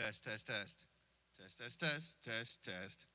Test, test, test. Test, test, test, test, test.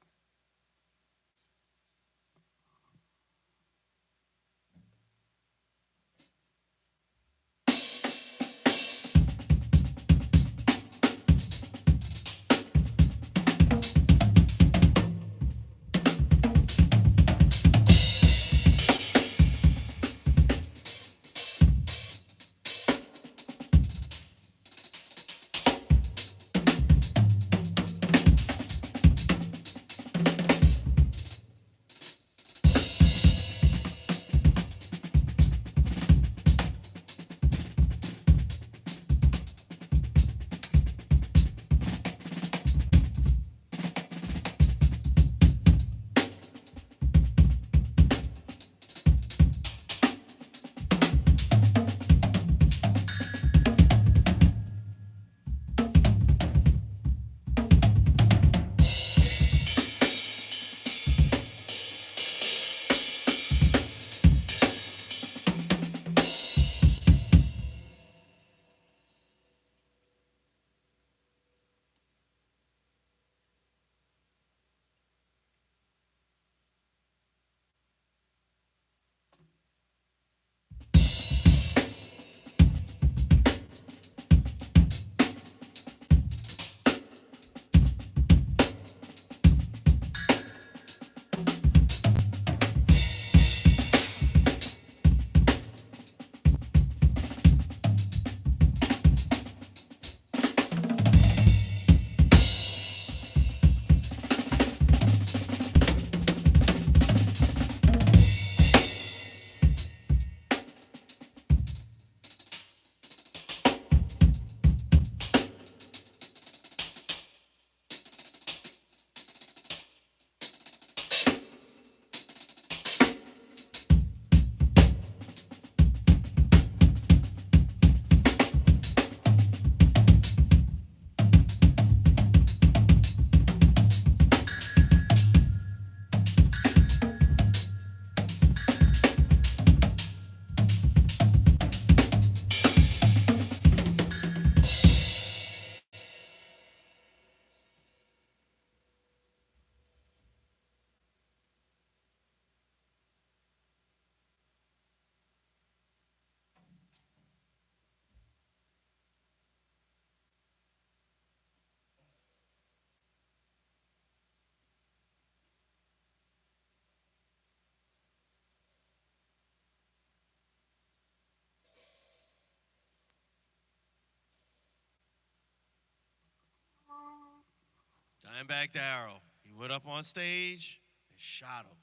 Dimeback Darrell. He went up on stage and shot him.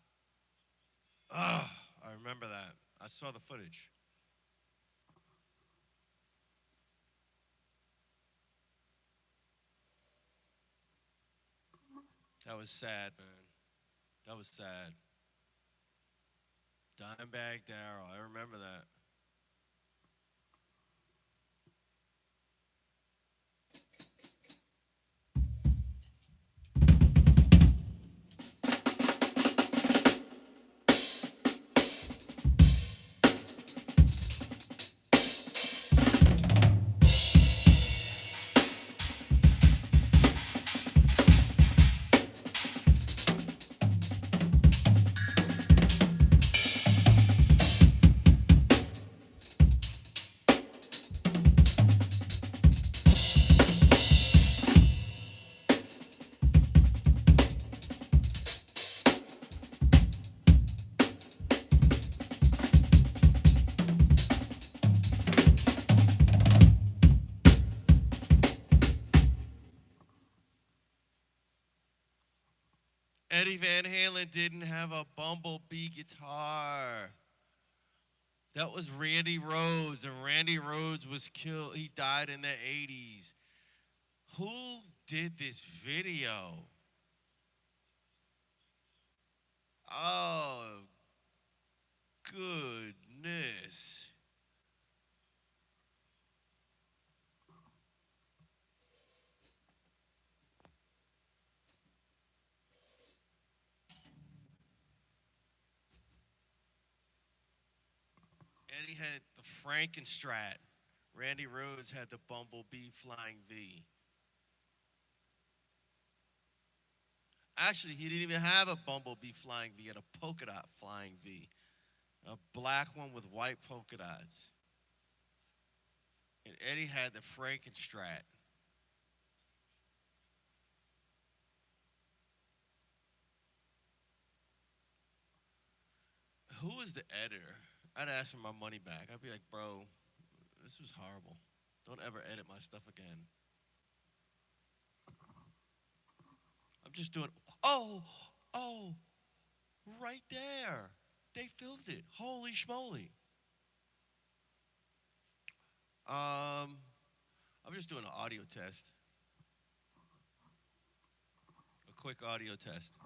Ugh, I remember that. I saw the footage. That was sad, man. That was sad. Dimeback Darrell. I remember that. Eddie Van Halen didn't have a bumblebee guitar. That was Randy Rhoads, and Randy Rhoads was killed. He died in the 80s. Who did this video? Oh, goodness. Eddie had the Frankenstrat. Randy Rhoads had the Bumblebee Flying V. Actually, he didn't even have a bumblebee flying V. He had a polka dot flying V. A black one with white polka dots. And Eddie had the Frankenstrat. Who was the editor? I'd ask for my money back. I'd be like, bro, this was horrible. Don't ever edit my stuff again. I'm just doing, oh, right there. They filmed it. Holy schmoly. I'm just doing an audio test. A quick audio test.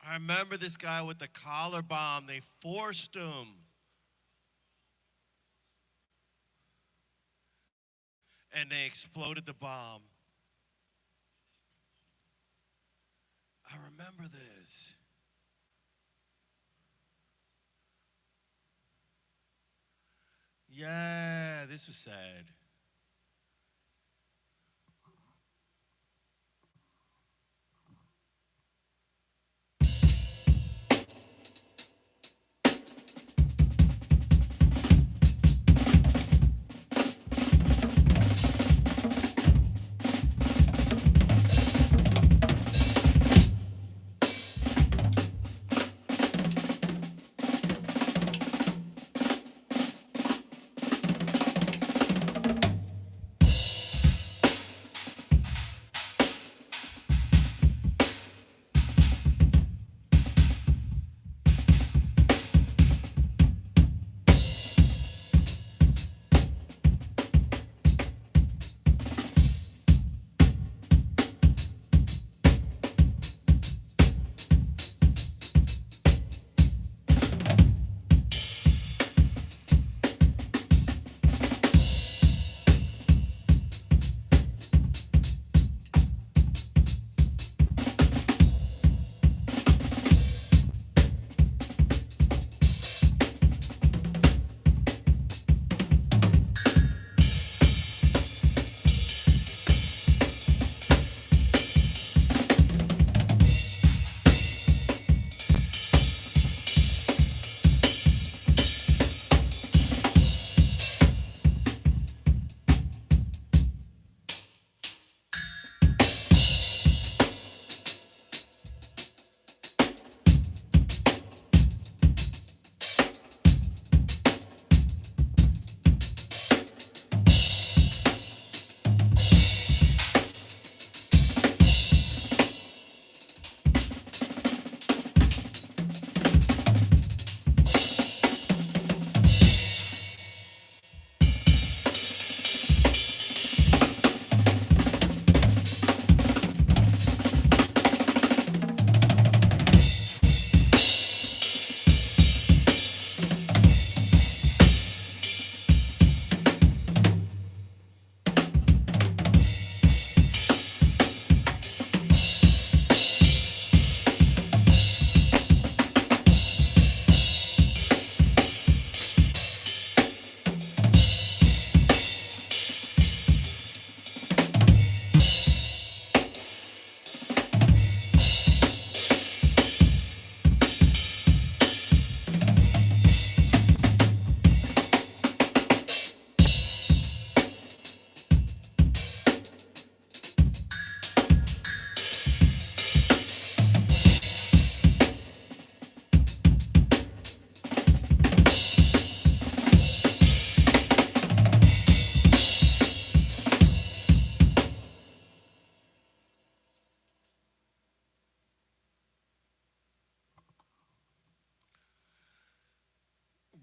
I remember this guy with the collar bomb. They forced him. And they exploded the bomb. I remember this. Yeah, this was sad.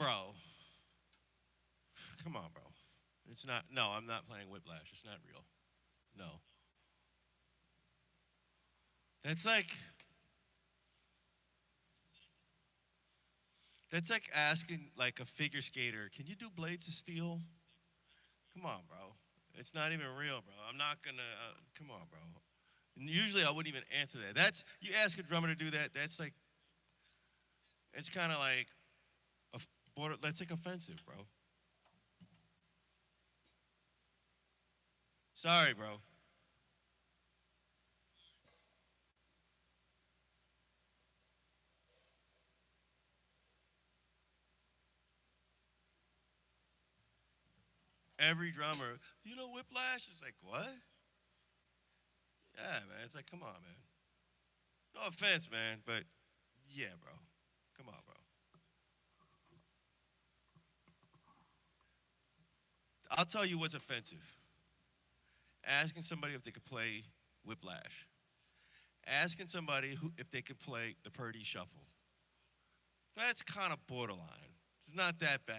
bro, come on, bro. It's not. No, I'm not playing Whiplash. It's not real. No. That's like that's like asking like a figure skater, can you do Blades of Steel? Come on, bro. It's not even real, bro. I'm not gonna. Come on, bro. And usually I wouldn't even answer that. That's you ask a drummer to do that. That's like it's kind of like a border. That's like offensive, bro. Sorry, bro. Every drummer, you know, Whiplash is like what? Yeah, man. It's like come on, man. No offense, man, but yeah, bro. Come on, bro. I'll tell you what's offensive. Asking somebody if they could play Whiplash. Asking somebody who if they could play the Purdy Shuffle. That's kind of borderline. It's not that bad.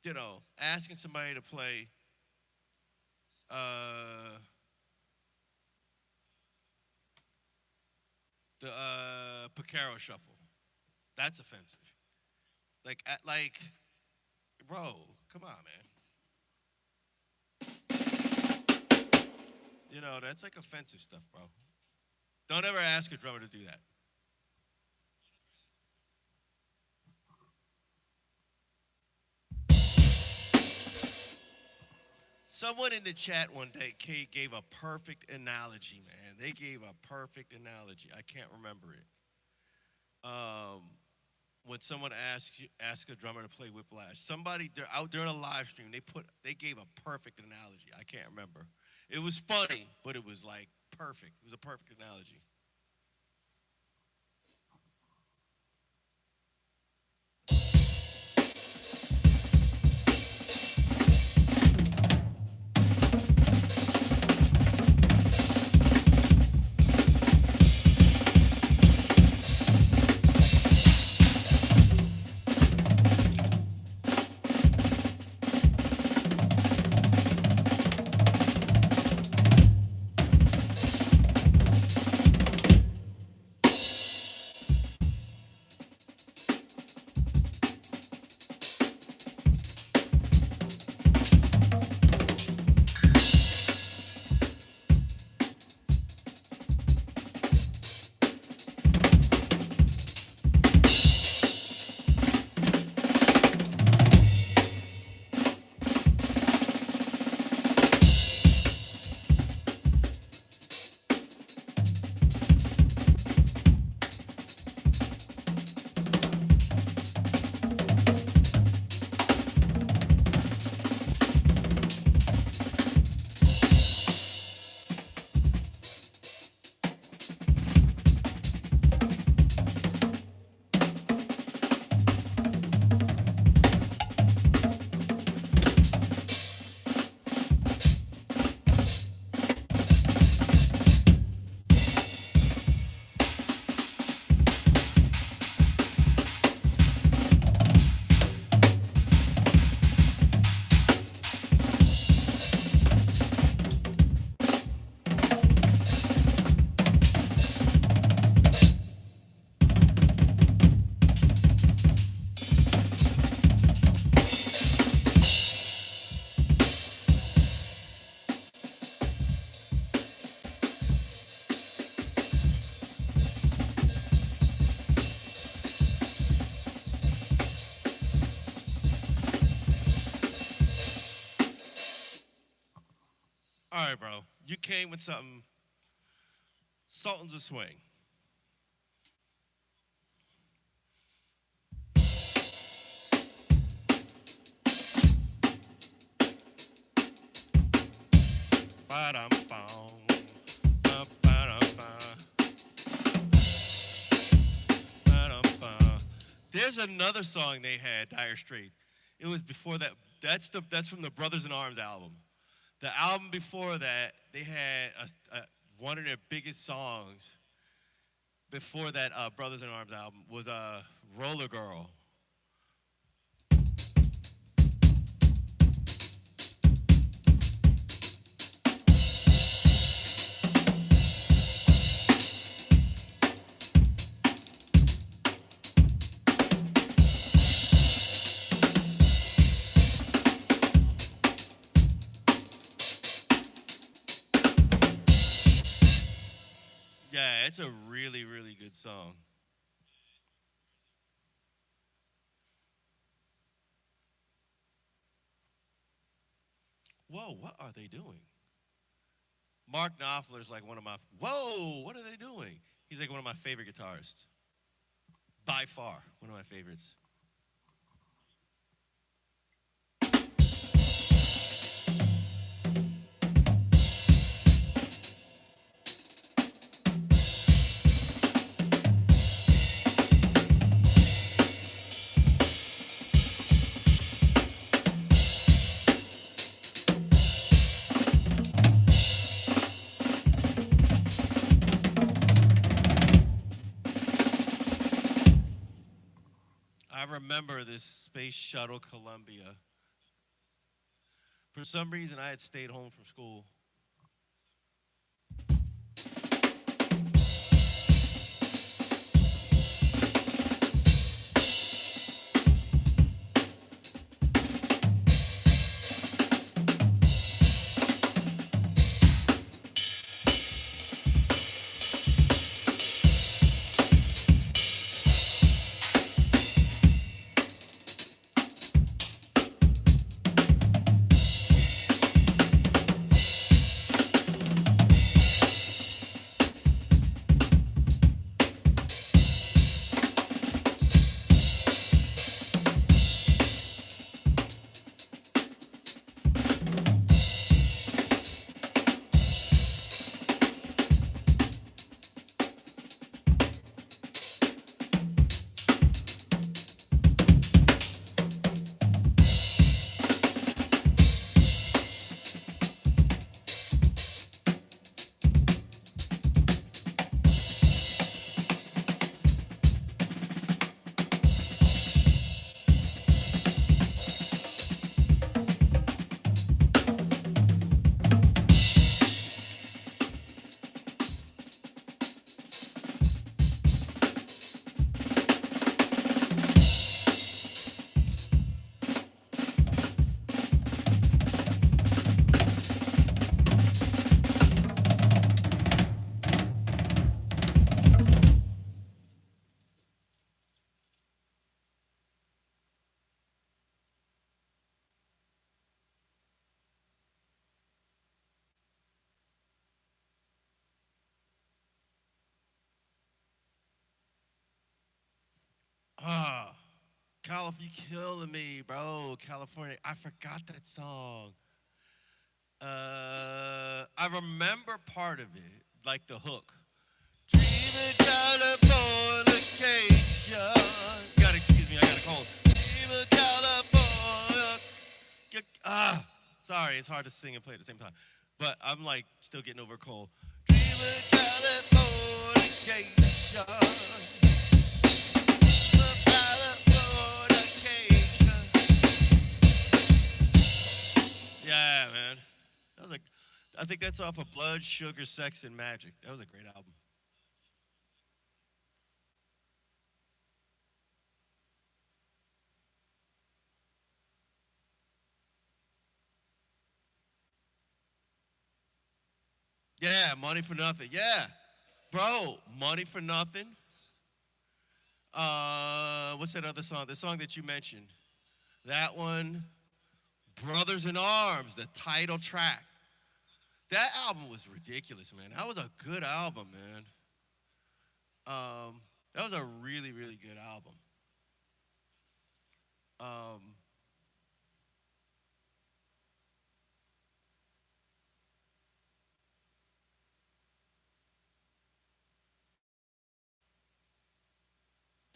You know, asking somebody to play uh, the Picaro Shuffle. That's offensive. Like, bro, come on, man. You know, that's like offensive stuff, bro. Don't ever ask a drummer to do that. Someone in the chat one day gave a perfect analogy, man. They gave a perfect analogy. I can't remember it. Um, when someone asks a drummer to play Whiplash, somebody they're out during a live stream. They gave a perfect analogy. I can't remember. It was funny, but it was like perfect. It was a perfect analogy. All right, bro. You came with something. Sultans of Swing. Ba-dum-bum, ba-ba-dum-bum, ba-dum-bum. There's another song they had, Dire Straits. It was before that. That's from the Brothers in Arms album. The album before that, they had one of their biggest songs before that Brothers in Arms album was Roller Girl. Yeah, it's a really, really good song. Whoa, what are they doing? Mark Knopfler's like one of my. Whoa, what are they doing? He's like one of my favorite guitarists. By far, one of my favorites. I remember this Space Shuttle Columbia. For some reason, I had stayed home from school. Ah, California, you killing me, bro. California, I forgot that song. I remember part of it, like the hook. Dreaming Californication. You gotta excuse me, I got a cold. Dreaming California. Sorry, it's hard to sing and play at the same time. But I'm like still getting over a cold. Dreaming Californication. Yeah, man. That was like, I think that's off of Blood, Sugar, Sex, and Magic. That was a great album. Yeah, Money for Nothing. Yeah, bro, Money for Nothing. What's that other song? The song that you mentioned. That one, Brothers in Arms, the title track. That album was ridiculous, man. That was a good album, man. That was a really, really good album. Um,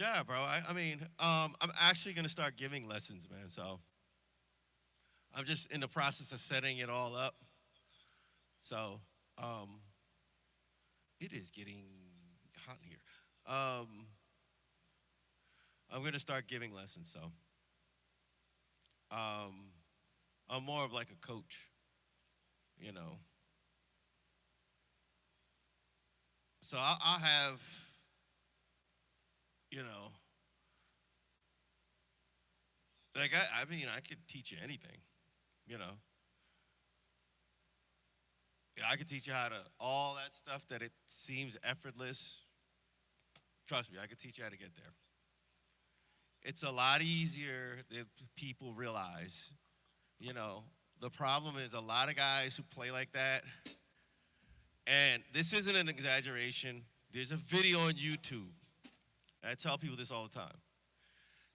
yeah, bro. I mean, I'm actually gonna start giving lessons, man. So I'm just in the process of setting it all up. So um, it is getting hot in here. Um, I'm gonna start giving lessons. So um, I'm more of like a coach, you know. So I'll have, you know, like I mean, I could teach you anything, you know. Yeah, I can teach you how to, all that stuff that it seems effortless. Trust me, I can teach you how to get there. It's a lot easier than people realize. You know, the problem is a lot of guys who play like that, and this isn't an exaggeration. There's a video on YouTube. And I tell people this all the time.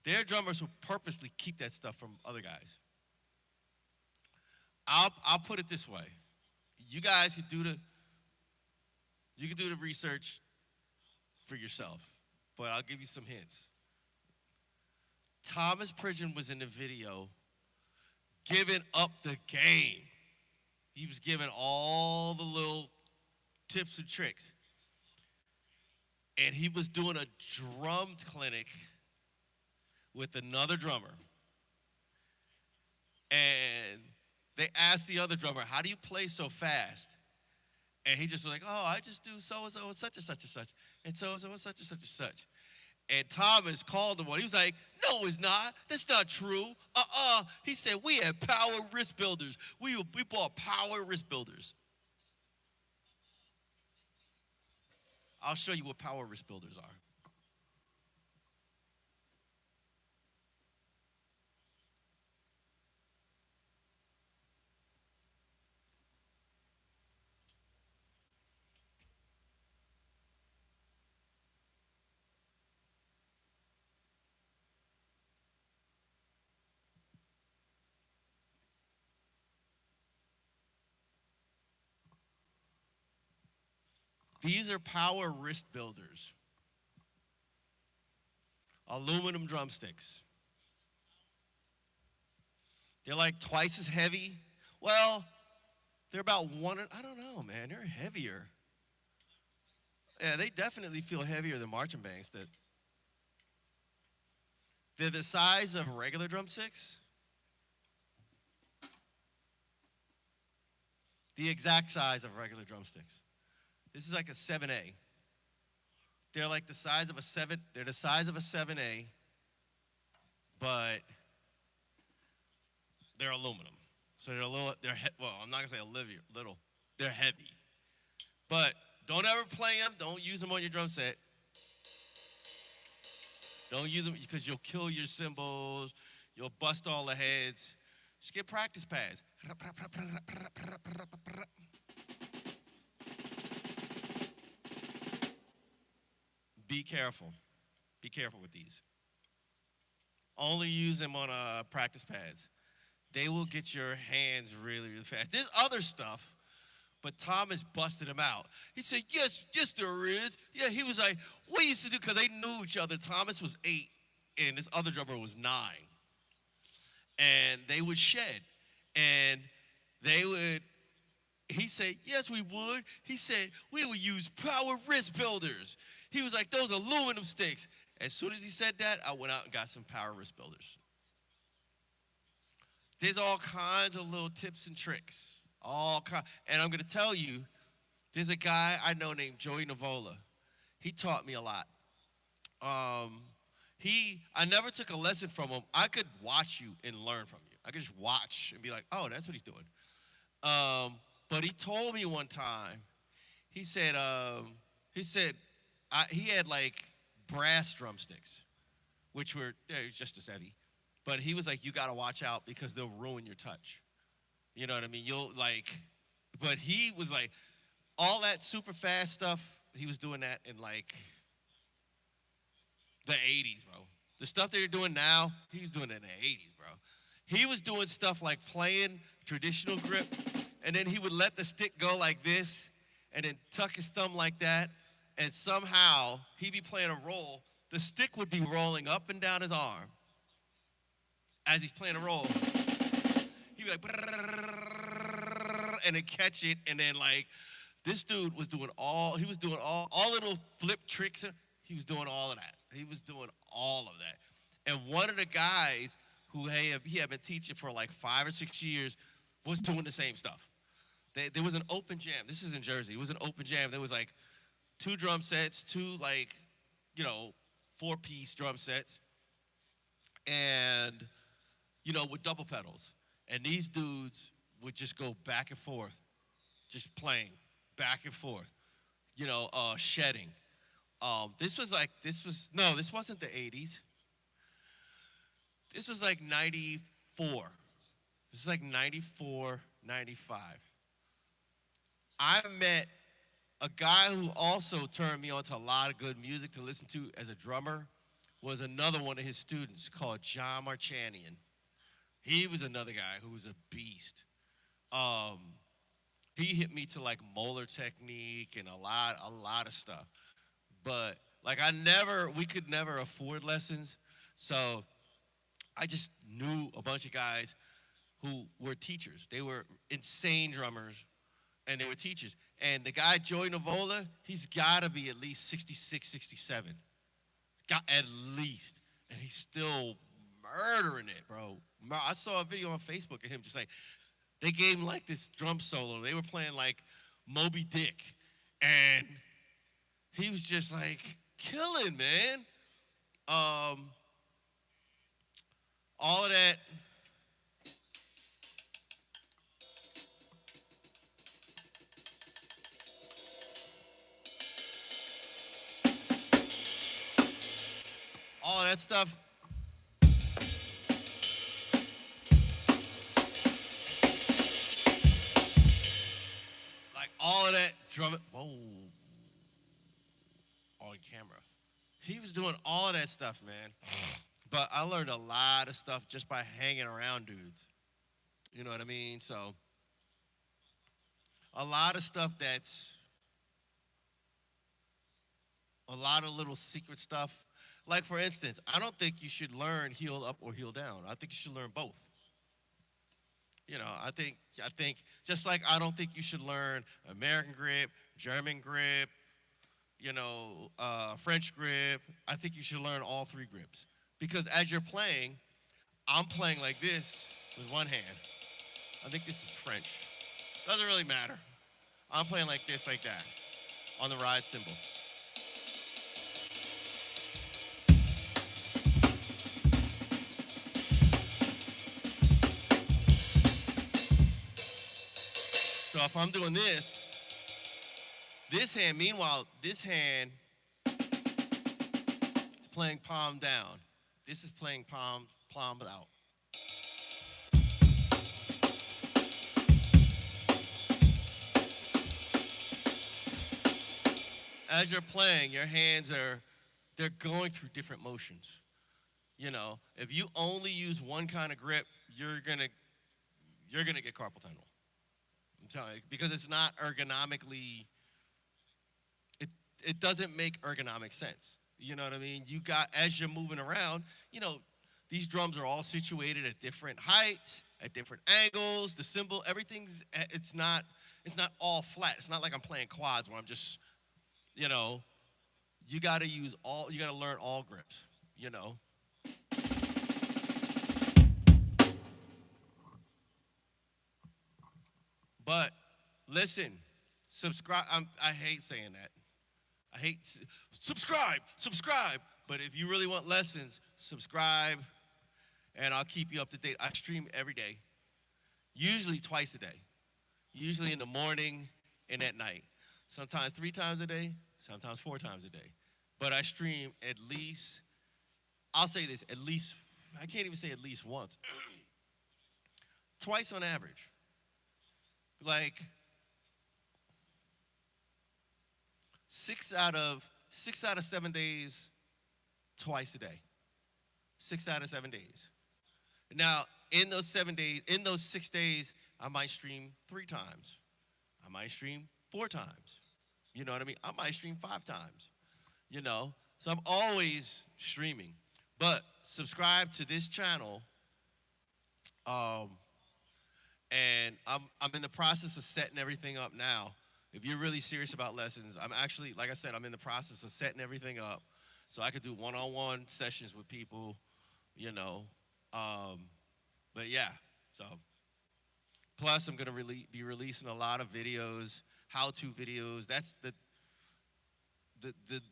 There are drummers who purposely keep that stuff from other guys. I'll put it this way. You guys you can do the research for yourself, but I'll give you some hints. Thomas Pridgeon was in the video giving up the game. He was giving all the little tips and tricks. And he was doing a drum clinic with another drummer. And they asked the other drummer, how do you play so fast? And he just was like, oh, I just do so-and-so and such and such and such. And so-and-so and such and such and such. And Thomas called him one. He was like, no, it's not. That's not true. He said, we had power wrist builders. We bought power wrist builders. I'll show you what power wrist builders are. These are power wrist builders. Aluminum drumsticks. They're like twice as heavy. Well, they're about one, I don't know, man. They're heavier. Yeah, they definitely feel heavier than marching bands. They're the size of regular drumsticks. The exact size of regular drumsticks. This is like a 7A. They're like the size of a 7. They're the size of a 7A, but they're aluminum. So they're a little. Well, I'm not gonna say little. They're heavy. But don't ever play them. Don't use them on your drum set. Don't use them because you'll kill your cymbals. You'll bust all the heads. Just get practice pads. Be careful. Be careful with these. Only use them on practice pads. They will get your hands really, really fast. There's other stuff, but Thomas busted him out. He said, yes, there is. Yeah, he was like, what he used to do, because they knew each other. Thomas was 8, and this other drummer was 9. And they would shed. And he said, yes, we would. He said, we would use power wrist builders. He was like, those aluminum sticks. As soon as he said that, I went out and got some power wrist builders. There's all kinds of little tips and tricks. And I'm going to tell you, there's a guy I know named Joey Navola. He taught me a lot. I never took a lesson from him. I could watch you and learn from you. I could just watch and be like, oh, that's what he's doing. But he told me one time, he said he had like brass drumsticks, which were just as heavy. But he was like, you got to watch out because they'll ruin your touch. You know what I mean? But he was like, all that super fast stuff, he was doing that in like the 80s, bro. The stuff that you're doing now, he was doing it in the 80s, bro. He was doing stuff like playing traditional grip, and then he would let the stick go like this, and then tuck his thumb like that, and somehow he'd be playing a roll. The stick would be rolling up and down his arm as he's playing a roll. He'd be like, and then catch it, and then like, this dude was doing all little flip tricks. He was doing all of that. He was doing all of that. And one of the guys who he had been teaching for like 5 or 6 years was doing the same stuff. There was an open jam. This is in Jersey. It was an open jam. There was like 2 drum sets, 2 like, 4-piece drum sets, and, with double pedals. And these dudes would just go back and forth. just playing back and forth, shedding. This wasn't the 80s. This was like 94. This is like 94, 95. I met a guy who also turned me on to a lot of good music to listen to as a drummer. Was another one of his students called John Marchanian. He was another guy who was a beast. He hit me to like molar technique and a lot of stuff. But like we could never afford lessons. So I just knew a bunch of guys who were teachers. They were insane drummers and they were teachers. And the guy, Joey Navola, he's got to be at least 66, 67. He's got at least. And he's still murdering it, bro. I saw a video on Facebook of him just like, they gave him like this drum solo. They were playing like Moby Dick. And he was just like killing, man. All of that. All of that stuff. Like all of that drumming. Whoa. On camera. He was doing all of that stuff, man. But I learned a lot of stuff just by hanging around dudes. You know what I mean? So a lot of stuff that's a lot of little secret stuff. Like for instance, I don't think you should learn heel up or heel down. I think you should learn both. I think just like I don't think you should learn American grip, German grip, French grip. I think you should learn all three grips. Because as you're playing, I'm playing like this with one hand. I think this is French. Doesn't really matter. I'm playing like this, like that, on the ride cymbal. So if I'm doing this hand, meanwhile, this hand is playing palm down. This is playing palm out. As you're playing, your hands they're going through different motions. If you only use one kind of grip, you're gonna get carpal tunnel. I'm telling you, because it's not ergonomically. It doesn't make ergonomic sense. You know what I mean? As you're moving around, these drums are all situated at different heights, at different angles. The cymbal, it's not all flat. It's not like I'm playing quads where I'm just, you got to learn all grips, But listen, subscribe. I hate saying that. I hate subscribe. But if you really want lessons, subscribe, and I'll keep you up to date. I stream every day, usually twice a day, usually in the morning and at night. Sometimes 3 times a day, sometimes 4 times a day. But I stream at least, I'll say this, I can't even say at least once, twice on average. Like 6 out of 7 days, twice a day. 6 out of 7 days. Now, in those 6 days, I might stream 3 times. I might stream 4 times. You know what I mean? I might stream 5 times. So I'm always streaming. But subscribe to this channel. And I'm in the process of setting everything up now. If you're really serious about lessons, I'm actually, like I said, I'm in the process of setting everything up so I could do one-on-one sessions with people, But yeah, so. Plus, I'm going to be releasing a lot of videos, how-to videos. That's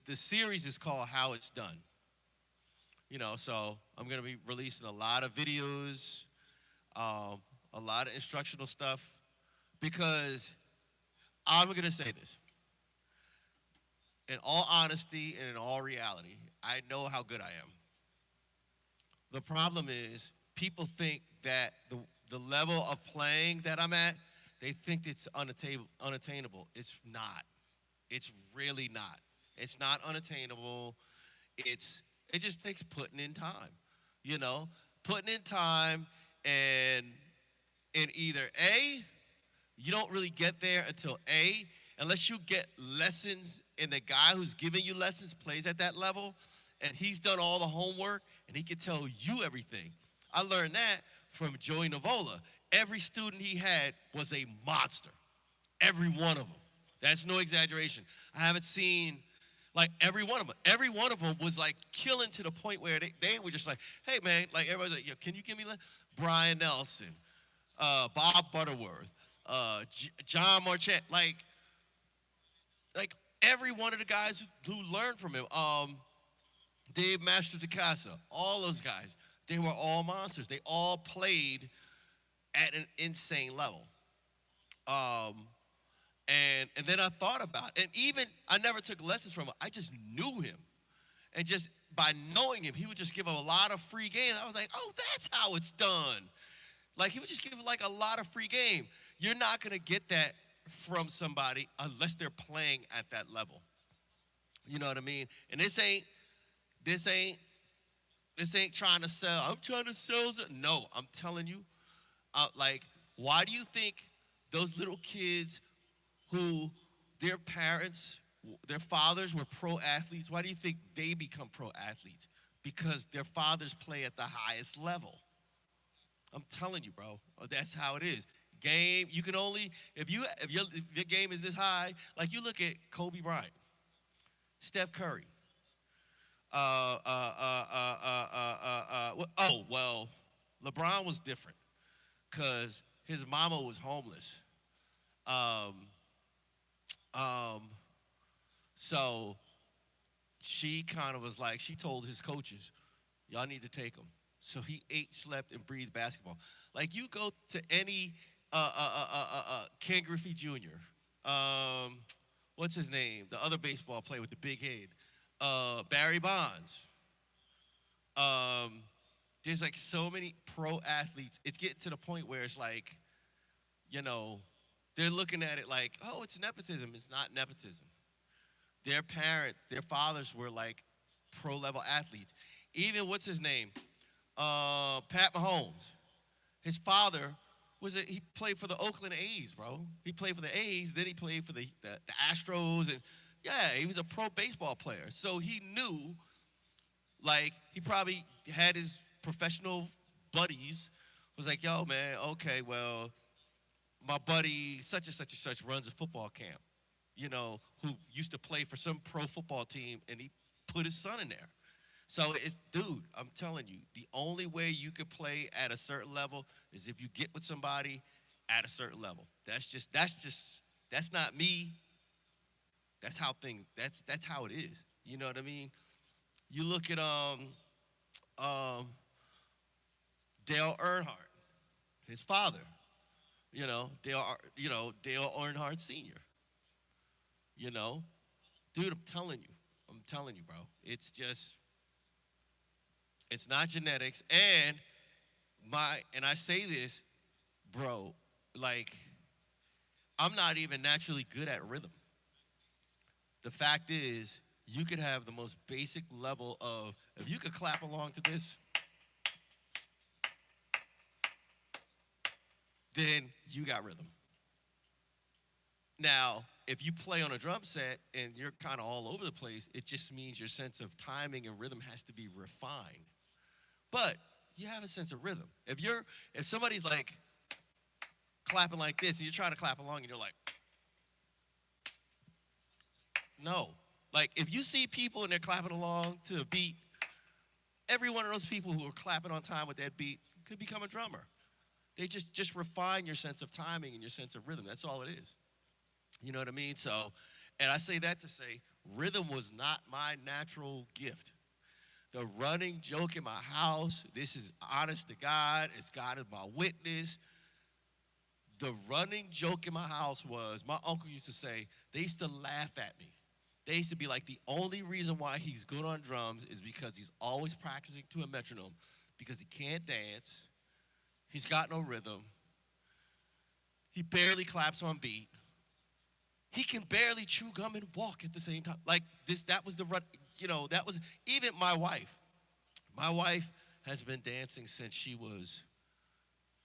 the series is called How It's Done. So I'm going to be releasing a lot of videos, a lot of instructional stuff, because I'm going to say this. In all honesty and in all reality, I know how good I am. The problem is people think that the level of playing that I'm at, they think it's unattainable. It's not. It's really not. It's not unattainable. It just takes putting in time. You know, putting in time and in either A, you don't really get there until A, unless you get lessons and the guy who's giving you lessons plays at that level and he's done all the homework and he can tell you everything. I learned that from Joey Navola. Every student he had was a monster. Every one of them. That's no exaggeration. I haven't seen like every one of them. Every one of them was like killing to the point where they were just like, hey man, like everybody's like, yo, can you give me Brian Nelson, Bob Butterworth, John Marchand, like every one of the guys who learned from him, Dave Master DeCasa, all those guys, they were all monsters. They all played at an insane level. And then I thought about it. And even, I never took lessons from him. I just knew him. And just by knowing him, he would just give a lot of free game. I was like, oh, that's how it's done. Like, he would just give like a lot of free game. You're not going to get that from somebody unless they're playing at that level. You know what I mean? And this ain't trying to sell. I'm trying to sell. No, I'm telling you, like, why do you think those little kids who their parents, their fathers were pro athletes, why do you think they become pro athletes? Because their fathers play at the highest level. I'm telling you, bro, that's how it is. Game, you can only, if your game is this high, like you look at Kobe Bryant, Steph Curry, LeBron was different because his mama was homeless. So she kind of was like, she told his coaches, y'all need to take him. So he ate, slept, and breathed basketball. Like you go to any Ken Griffey Jr., what's his name? The other baseball player with the big head, Barry Bonds. There's like so many pro athletes. It's getting to the point where it's like, you know, they're looking at it like, oh, it's nepotism. It's not nepotism. Their parents, their fathers were like pro-level athletes. Even, what's his name? Pat Mahomes. His father he played for the Oakland A's, bro. He played for the A's, then he played for the Astros. And yeah, he was a pro baseball player. So he knew, like, he probably had his professional buddies, was like, yo, man, okay, well, my buddy such and such and such runs a football camp, you know, who used to play for some pro football team, and he put his son in there. So dude, I'm telling you, the only way you could play at a certain level is if you get with somebody at a certain level. That's not me. That's how it is. You know what I mean? You look at Dale Earnhardt, his father. Dale Earnhardt Sr. Dude, I'm telling you, bro. It's not genetics. And I say this, bro, like, I'm not even naturally good at rhythm. The fact is, you could have the most basic level of, if you could clap along to this, then you got rhythm. Now, if you play on a drum set and you're kind of all over the place, it just means your sense of timing and rhythm has to be refined. But you have a sense of rhythm. If somebody's like clapping like this and you're trying to clap along and you're like, no. Like, if you see people and they're clapping along to a beat, every one of those people who are clapping on time with that beat could become a drummer. They just refine your sense of timing and your sense of rhythm. That's all it is. You know what I mean? So, and I say that to say, rhythm was not my natural gift. The running joke in my house, this is honest to God, as God is my witness. The running joke in my house was my uncle used to say, they used to laugh at me. They used to be like, the only reason why he's good on drums is because he's always practicing to a metronome, because he can't dance, he's got no rhythm, he barely claps on beat, he can barely chew gum and walk at the same time. Like this, that was the run, that was even my wife. My wife has been dancing since she was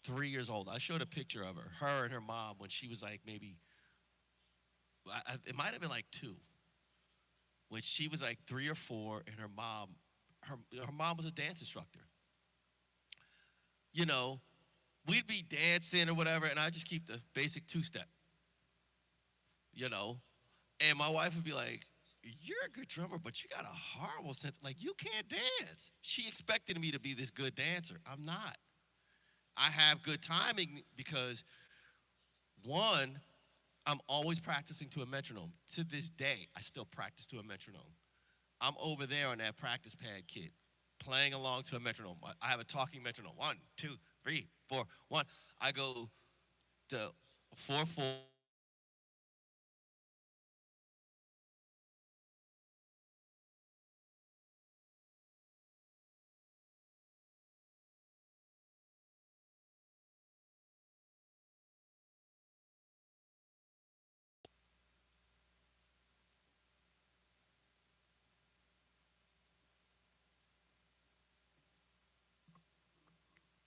3 years old. I showed a picture of her and her mom when she was like maybe, it might have been like 2. When she was like 3 or 4, and her mom was a dance instructor. We'd be dancing or whatever, and I'd just keep the basic 2-step. And my wife would be like, "You're a good drummer, but you got a horrible sense. Like, you can't dance." She expected me to be this good dancer. I'm not. I have good timing because, one, I'm always practicing to a metronome. To this day, I still practice to a metronome. I'm over there on that practice pad kit, playing along to a metronome. I have a talking metronome. 1, 2, 3, 4, 1. I go to 4, 4.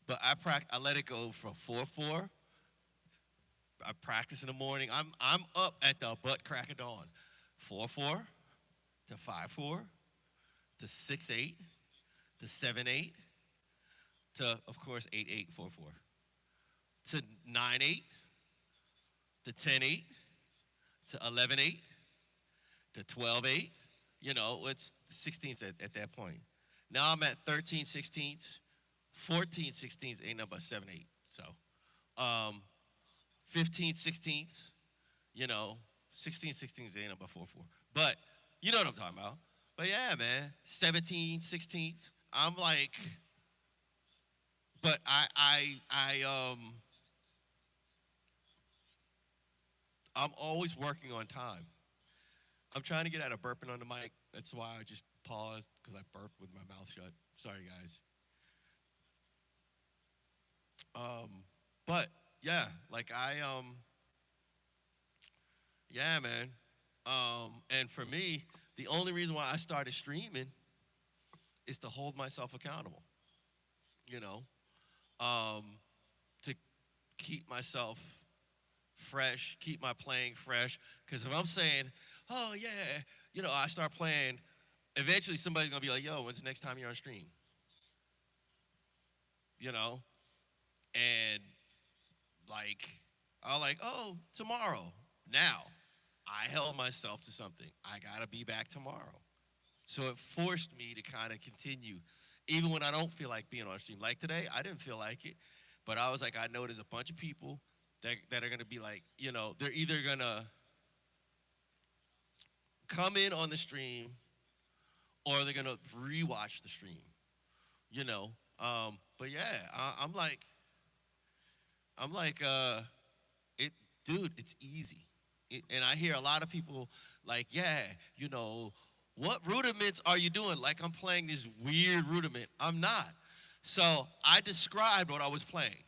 But I let it go from 4, 4. I practice in the morning. I'm up at the butt crack of dawn. 4, 4 to 5, 4 to 6, 8 to 7, 8 to, of course, 8, 8, 4, 4 to 9, 8 to 10, 8 to 11, 8 to 12, 8. It's 16th at that point. Now I'm at 13 16ths. 14 16ths ain't nothing but 7, 8. So, 15 16ths, 16 16ths ain't nothing but 4, 4. But you know what I'm talking about. But yeah, man, 17 16ths. I'm like, but I'm always working on time. I'm trying to get out of burping on the mic. That's why I just paused, because I burped with my mouth shut. Sorry, guys. But yeah, like yeah, man. And for me, the only reason why I started streaming is to hold myself accountable. You know, um, to keep myself fresh, keep my playing fresh. Because if I'm saying, "Oh yeah," I start playing, eventually somebody's gonna be like, "Yo, when's the next time you're on stream?" You know, and like, I was like, "Oh, tomorrow." Now, I held myself to something. I gotta be back tomorrow. So it forced me to kind of continue, even when I don't feel like being on stream. Like today, I didn't feel like it, but I was like, I know there's a bunch of people that are gonna be like, they're either gonna come in on the stream or they're gonna rewatch the stream. You know, but yeah, I'm like, it, dude, it's easy. And I hear a lot of people like, yeah, what rudiments are you doing? Like I'm playing this weird rudiment. I'm not. So I described what I was playing.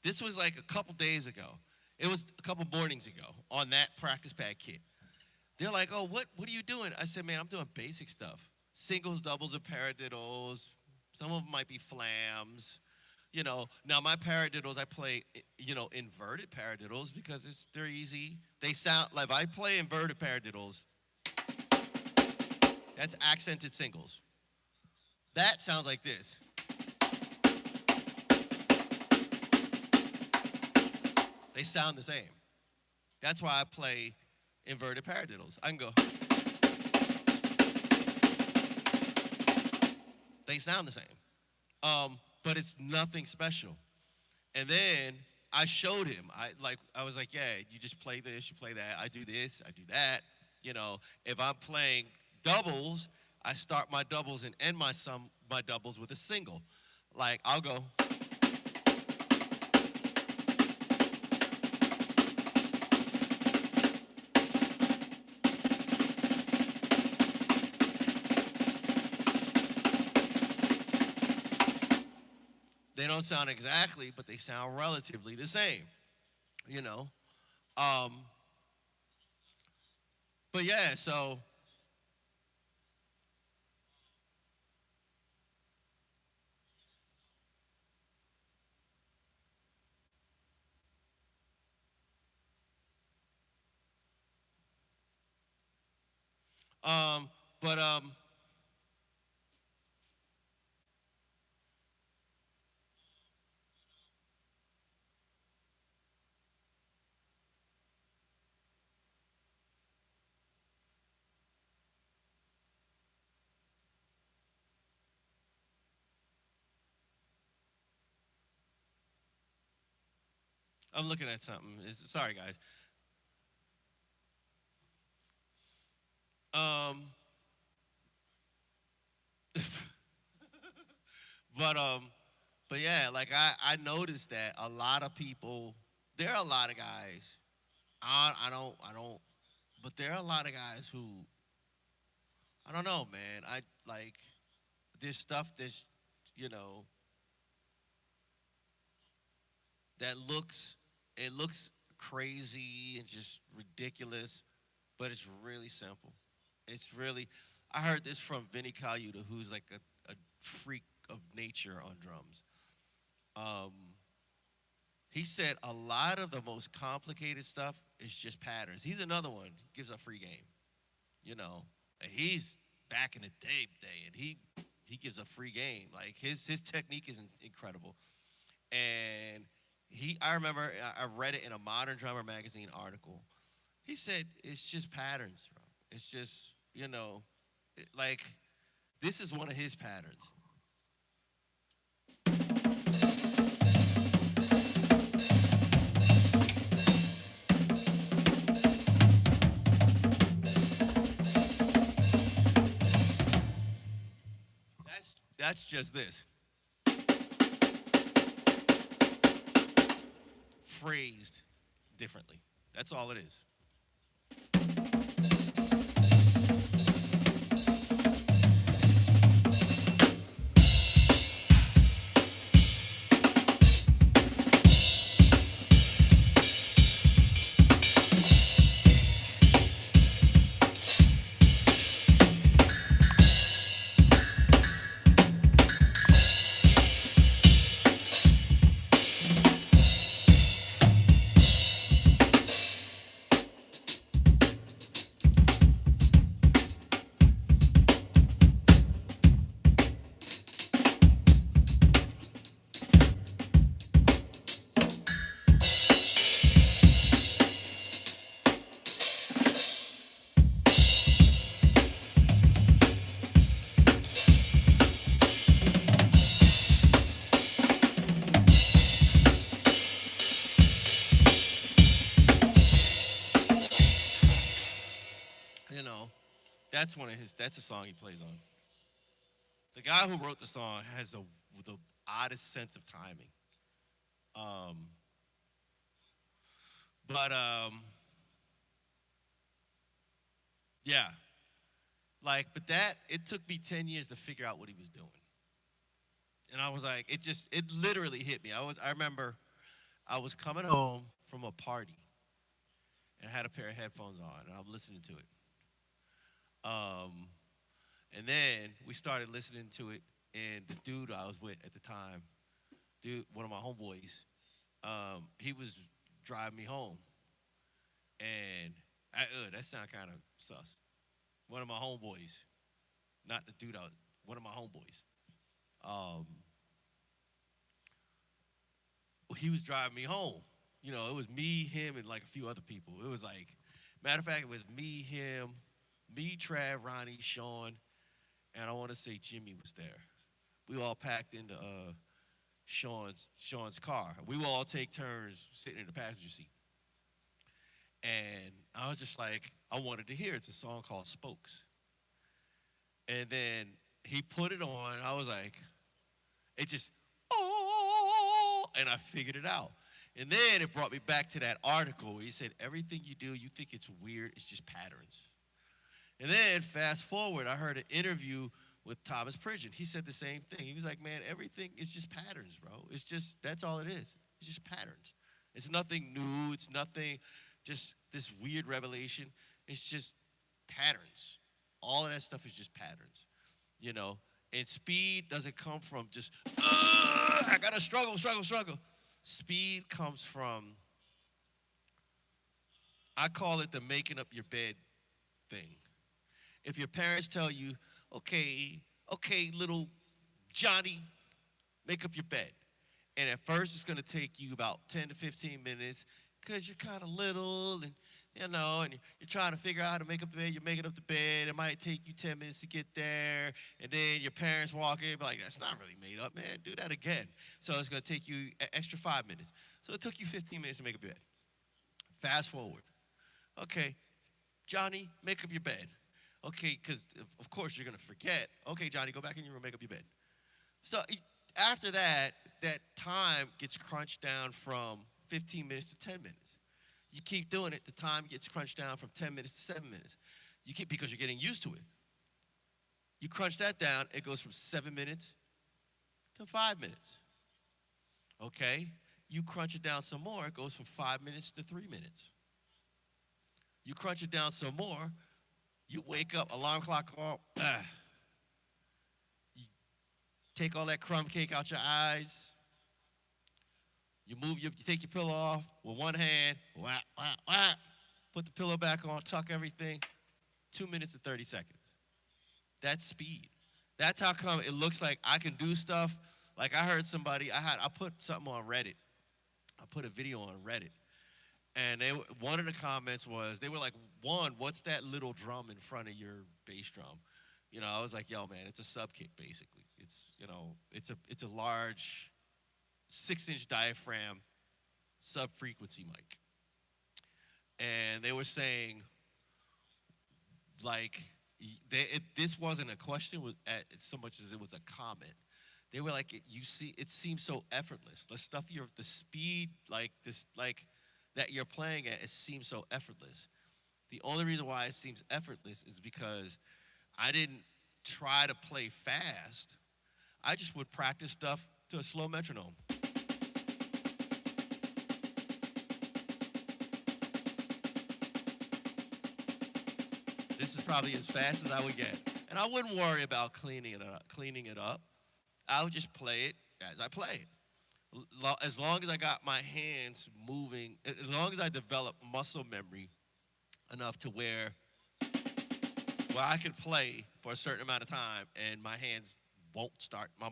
This was like a couple days ago. It was a couple mornings ago on that practice pad kit. They're like, "Oh, what are you doing?" I said, "Man, I'm doing basic stuff. Singles, doubles, and paradiddles. Some of them might be flams. Now my paradiddles, I play, inverted paradiddles because they're easy. They sound like, if I play inverted paradiddles, that's accented singles. That sounds like this. They sound the same. That's why I play inverted paradiddles. I can go. They sound the same. But it's nothing special. And then I showed him. I was like, yeah, you just play this, you play that. I do this, I do that. If I'm playing doubles, I start my doubles and end my doubles with a single. Like I'll go. They don't sound exactly, but they sound relatively the same, you know. Um, but yeah, so um, but I'm looking at something. Sorry, guys. Um, but but yeah, like I noticed that a lot of people. There are a lot of guys. I don't. But there are a lot of guys who I don't know, man. I like there's stuff that's you know that looks crazy and just ridiculous, but it's really simple. It's really I heard this from Vinny Colaiuta, who's like a freak of nature on drums. Um, he said a lot of the most complicated stuff is just patterns. He's another one gives a free game, you know. And he's back in the day, and he gives a free game. Like his technique is incredible. And I remember I read it in a Modern Drummer magazine article. He said it's just patterns, bro. It's just like this is one of his patterns. That's just this phrased differently. That's all it is. You know, that's one of his. That's a song he plays on. The guy who wrote the song has the oddest sense of timing. Um, but yeah, like, but that it took me 10 years to figure out what he was doing, and I was like, it literally hit me. I remember I was coming home from a party and I had a pair of headphones on and I'm listening to it. Um, and then we started listening to it, and the dude I was with at the time, one of my homeboys, he was driving me home, and that sound kind of sus. One of my homeboys, not the dude one of my homeboys. Um, he was driving me home. You know, it was me, him, and like a few other people. It was like, matter of fact, it was me, Trav, Ronnie, Sean, and I want to say Jimmy was there. We all packed into Sean's car. We would all take turns sitting in the passenger seat. And I was just like, I wanted to hear it. It's a song called Spokes. And then he put it on. I was like, it just, oh, and I figured it out. And then it brought me back to that article where he said, everything you do, you think it's weird, it's just patterns. And then fast forward, I heard an interview with Thomas Pridgeon. He said the same thing. He was like, man, everything is just patterns, bro. It's just, that's all it is. It's just patterns. It's nothing new. It's nothing, just this weird revelation. It's just patterns. All of that stuff is just patterns, you know. And speed doesn't come from just, I gotta struggle. Speed comes from, I call it the making up your bed thing. If your parents tell you, okay, little Johnny, make up your bed. And at first it's gonna take you about 10 to 15 minutes because you're kind of little and and you're trying to figure out how to make up the bed. You're making up the bed. It might take you 10 minutes to get there. And then your parents walk in, be like, that's not really made up, man. Do that again. So it's going to take you an extra 5 minutes. So it took you 15 minutes to make up your bed. Fast forward. Okay, Johnny, make up your bed. Okay, because of course you're going to forget. Okay, Johnny, go back in your room, make up your bed. So after that, that time gets crunched down from 15 minutes to 10 minutes. You keep doing it, the time gets crunched down from 10 minutes to 7 minutes. Because you're getting used to it. You crunch that down, it goes from 7 minutes to 5 minutes. Okay? You crunch it down some more, it goes from 5 minutes to 3 minutes. You crunch it down some more, you wake up, alarm clock off, you take all that crumb cake out your eyes. You take your pillow off with one hand, put the pillow back on, tuck everything, 2 minutes and 30 seconds. That's speed. That's how come it looks like I can do stuff. Like I heard somebody, I put something on Reddit. I put a video on Reddit. And one of the comments was, they were like, what's that little drum in front of your bass drum? I was like, yo, man, it's a sub kick, basically. It's a large 6-inch diaphragm sub-frequency mic. And they were saying, like, this wasn't a question so much as it was a comment. They were like, it seems so effortless. The stuff the speed, that you're playing at, it seems so effortless. The only reason why it seems effortless is because I didn't try to play fast. I just would practice stuff to a slow metronome. This is probably as fast as I would get. And I wouldn't worry about cleaning it up. I would just play it as I play it. As long as I got my hands moving, as long as I developed muscle memory enough to where I can play for a certain amount of time and my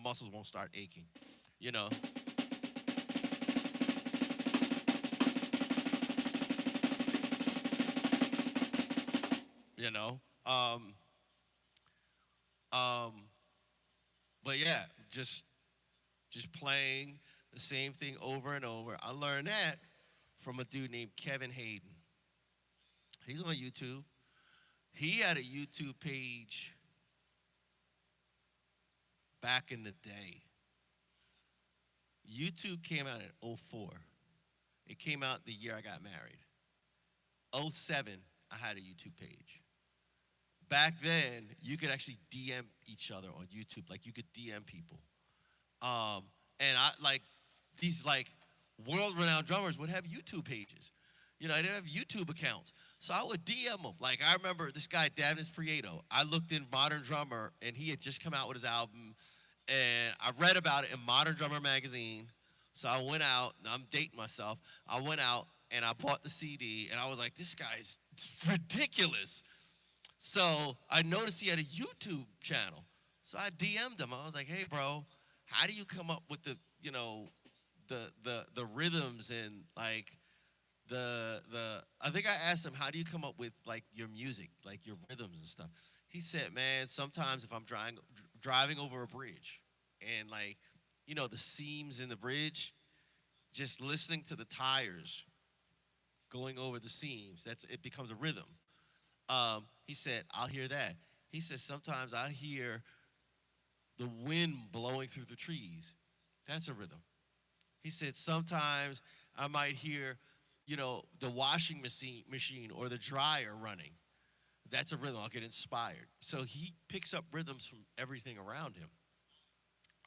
muscles won't start aching, you know. You know, but yeah, just playing the same thing over and over. I learned that from a dude named Kevin Hayden. He's on YouTube. He had a YouTube page back in the day. YouTube came out in 2004. It came out the year I got married. 2007, I had a YouTube page. Back then, you could actually DM each other on YouTube. Like, you could DM people. And these world-renowned drummers would have YouTube pages. They didn't have YouTube accounts. So I would DM them. Like, I remember this guy, Davis Prieto. I looked in Modern Drummer, and he had just come out with his album. And I read about it in Modern Drummer magazine. So I went out, and I'm dating myself. I went out, and I bought the CD, and I was like, this guy's ridiculous. So I noticed he had a YouTube channel. So I DM'd him. I was like, hey, bro, how do you come up with the rhythms and I think I asked him, how do you come up with your music, your rhythms and stuff? He said, man, sometimes if I'm driving over a bridge and the seams in the bridge, just listening to the tires going over the seams, it becomes a rhythm. He said, I'll hear that. He said, sometimes I hear the wind blowing through the trees. That's a rhythm. He said, sometimes I might hear, the washing machine or the dryer running. That's a rhythm. I'll get inspired. So he picks up rhythms from everything around him.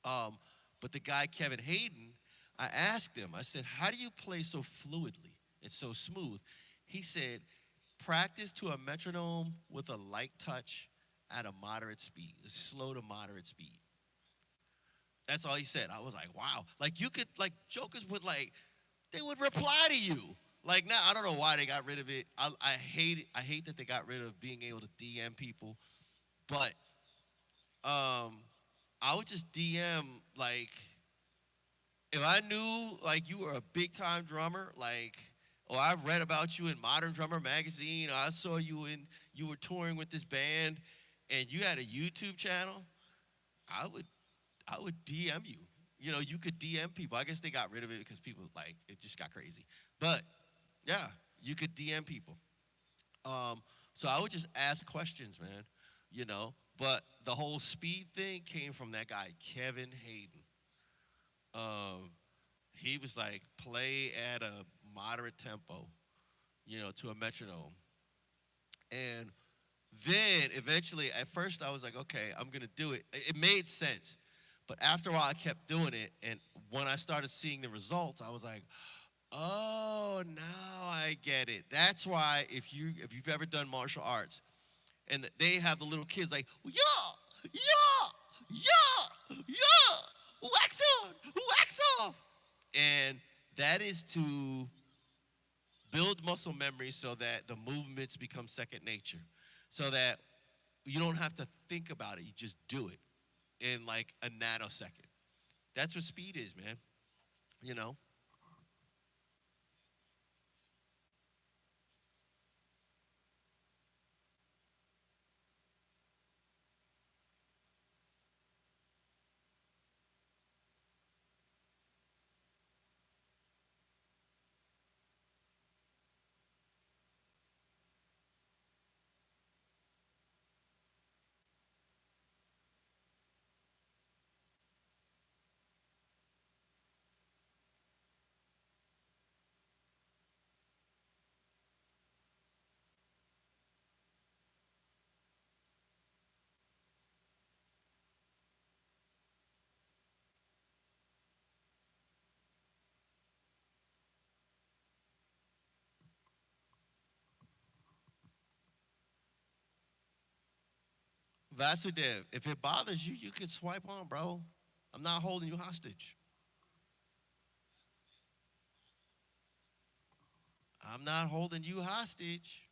Um, but the guy, Kevin Hayden, I asked him, I said, how do you play so fluidly? It's so smooth. He said, practice to a metronome with a light touch at a moderate speed, a slow to moderate speed. That's all he said. I was like, wow. Like you could, like jokers would like, they would reply to you. Like now, I don't know why they got rid of it. I hate it. I hate that they got rid of being able to DM people. But I would just DM like if I knew like you were a big time drummer, like or I read about you in Modern Drummer magazine, or I saw you were touring with this band, and you had a YouTube channel, I would DM you. You know, you could DM people. I guess they got rid of it because people like it just got crazy. But yeah, you could DM people. So I would just ask questions, man. You know, but the whole speed thing came from that guy, Kevin Hayden. He was like, play at a moderate tempo, you know, to a metronome. And then eventually, at first I was like, okay, I'm going to do it. It made sense. But after a while, I kept doing it. And when I started seeing the results, I was like, oh, now I get it. That's why if you've ever done martial arts, and they have the little kids like, yeah, yeah, yeah, yeah, wax on, wax off. And that is to build muscle memory so that the movements become second nature. So that you don't have to think about it. You just do it in like a nanosecond. That's what speed is, man. You know? Vasudev, if it bothers you, you can swipe on, bro. I'm not holding you hostage. I'm not holding you hostage.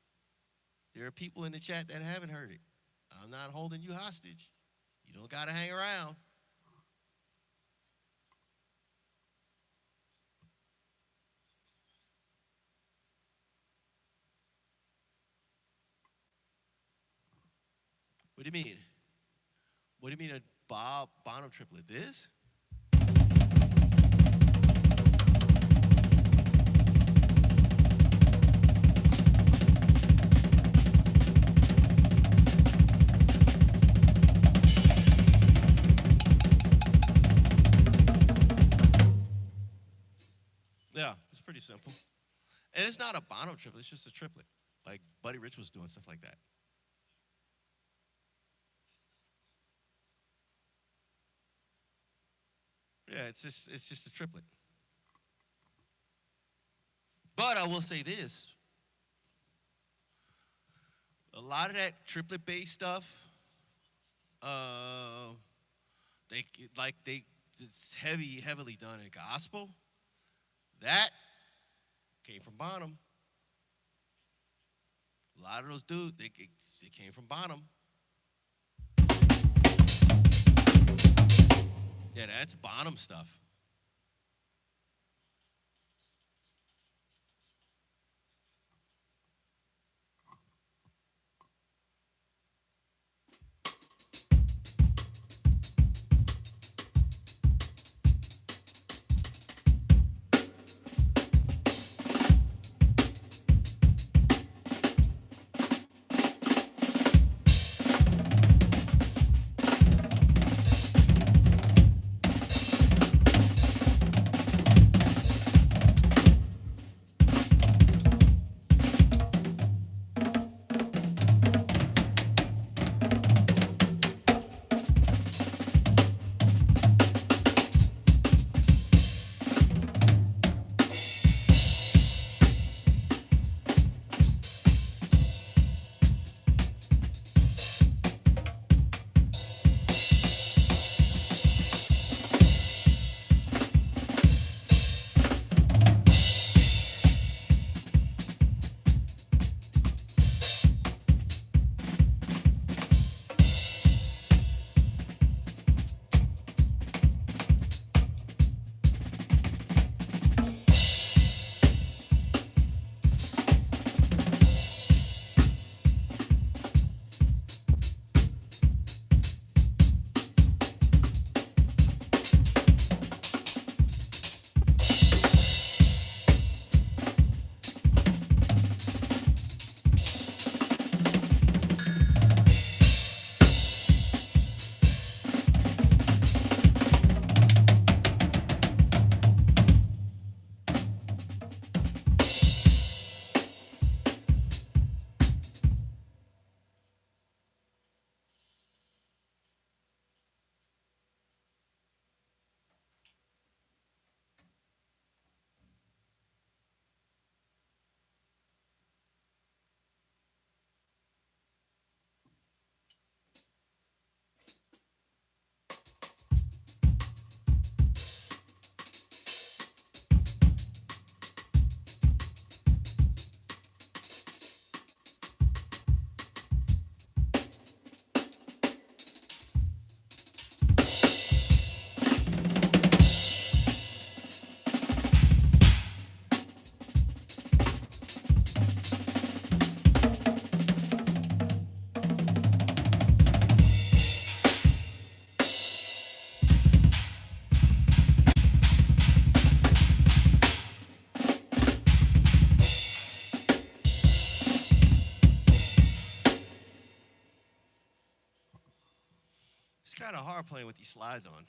There are people in the chat that haven't heard it. I'm not holding you hostage. You don't got to hang around. What do you mean? What do you mean a Bob Bonham triplet? This? Yeah, it's pretty simple. And it's not a Bonham triplet, it's just a triplet. Like Buddy Rich was doing stuff like that. Yeah, it's just a triplet. But I will say this: a lot of that triplet based stuff, uh, they like they it's heavily done in gospel. That came from Bonham. A lot of those dudes, it came from Bonham. Yeah, that's Bonham stuff. It's kind of hard playing with these slides on.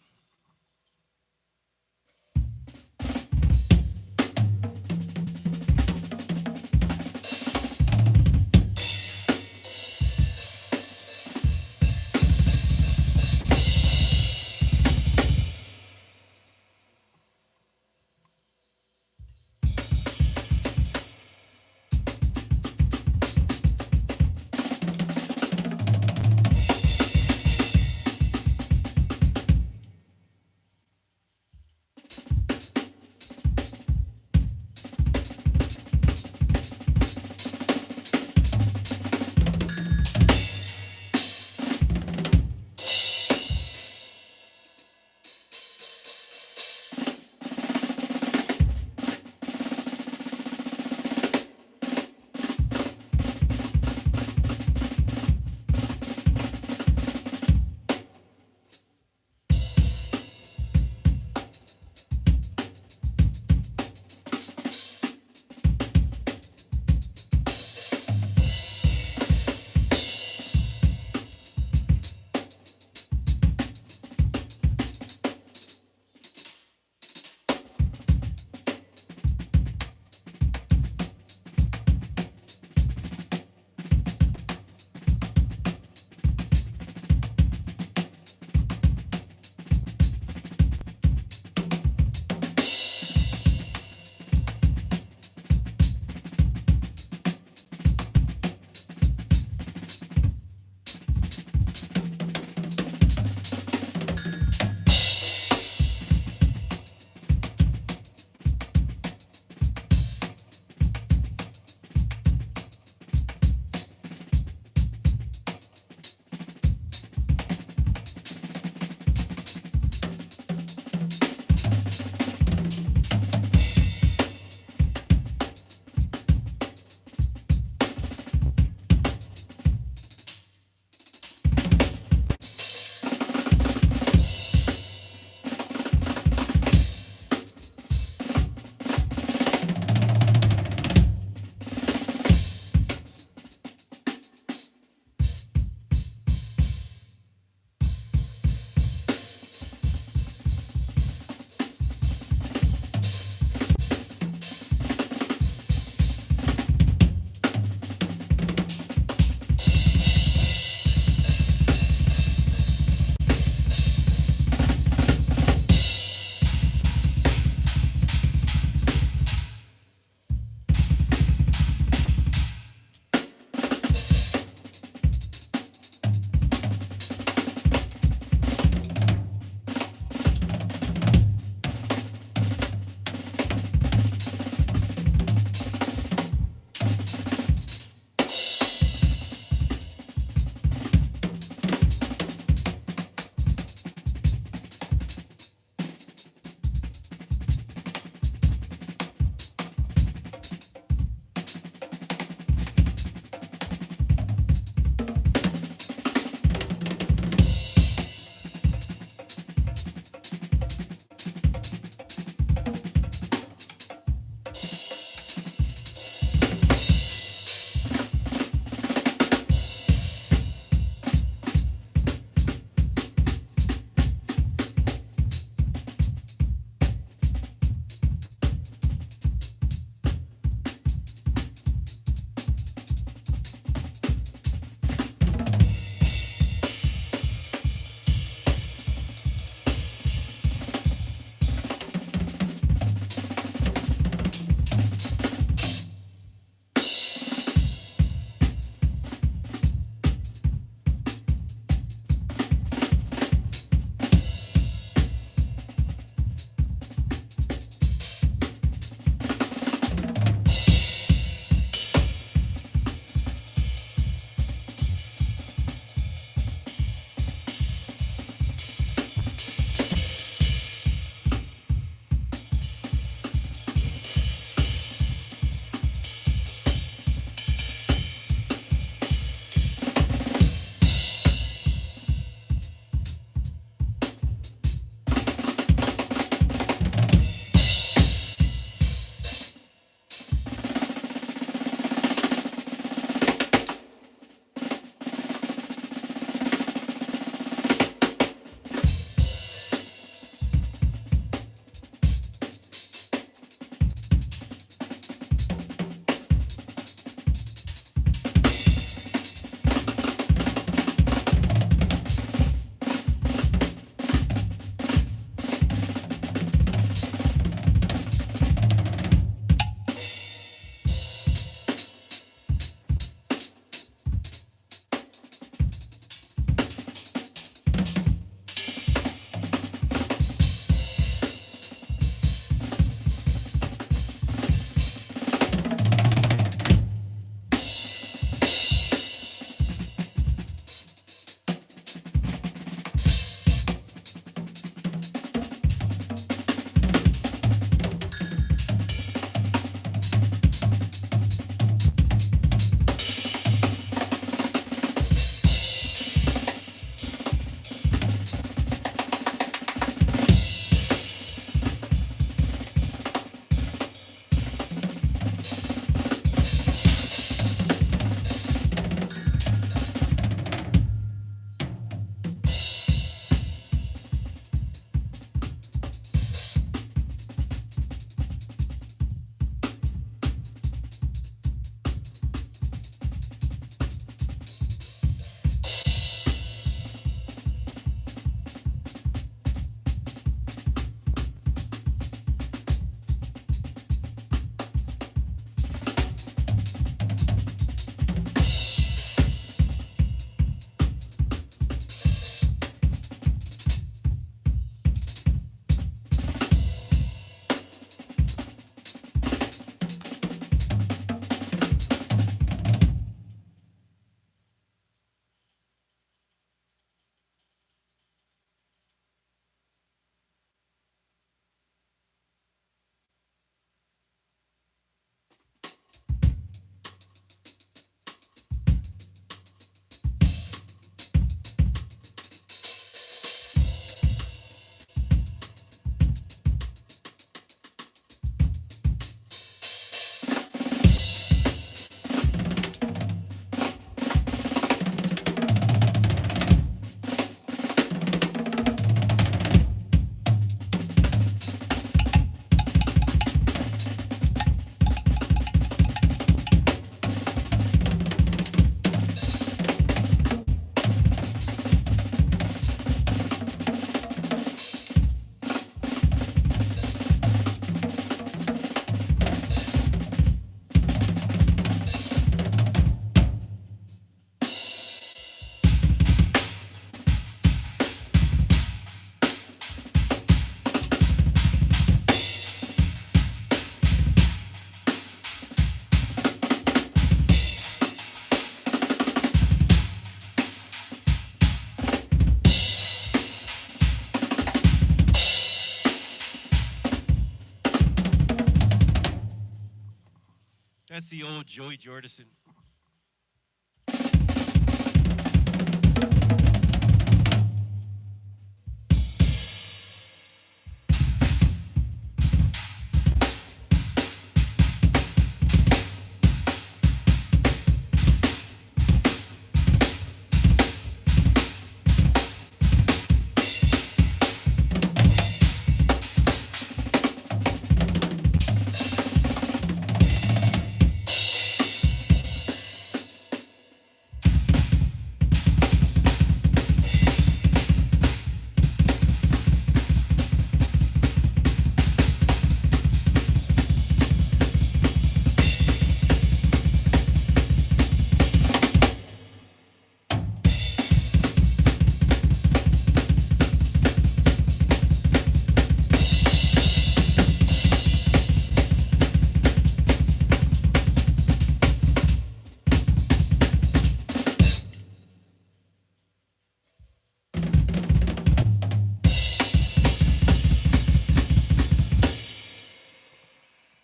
That's the old Joey Jordison.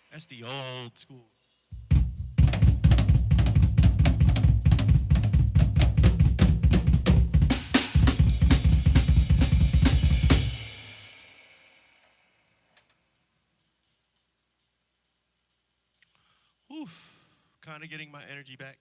That's the old school. Oof. Kind of getting my energy back.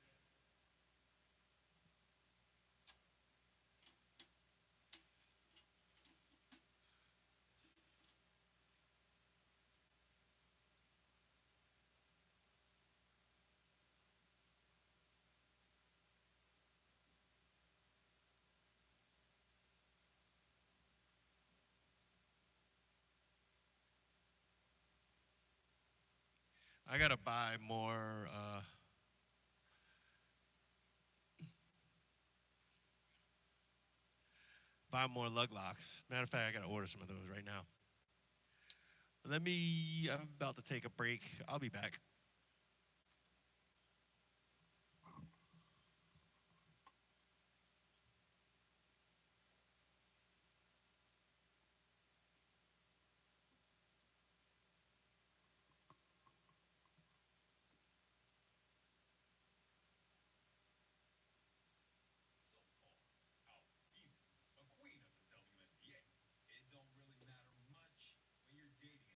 I gotta buy more lug locks. Matter of fact, I gotta order some of those right now. I'm about to take a break. I'll be back.